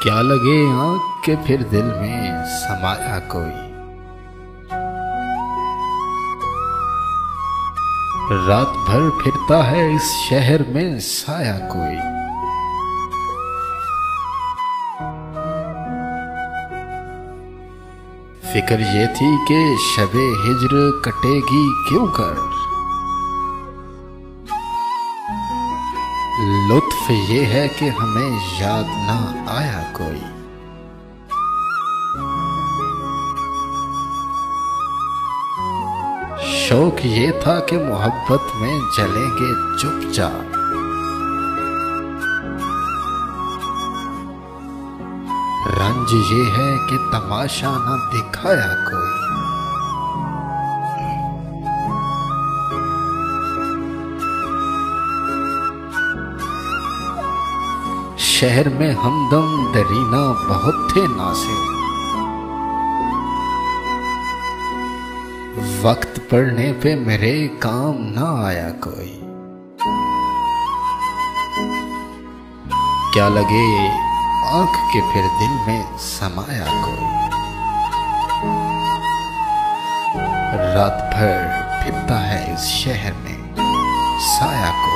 क्या लगे आँख के फिर दिल में समाया कोई। रात भर फिरता है इस शहर में साया कोई। फिक्र ये थी कि शबे हिज्र कटेगी क्यों कर। लुत्फ ये है कि हमें याद ना आया कोई। शौक ये था कि मोहब्बत में जलेंगे चुपचाप। रंज ये है कि तमाशा ना दिखाया कोई। शहर में हमदम दरीना बहुत थे नासे। वक्त पड़ने पे मेरे काम ना आया कोई। क्या लगे आंख के फिर दिल में समाया कोई। रात भर फिरता है इस शहर में साया कोई।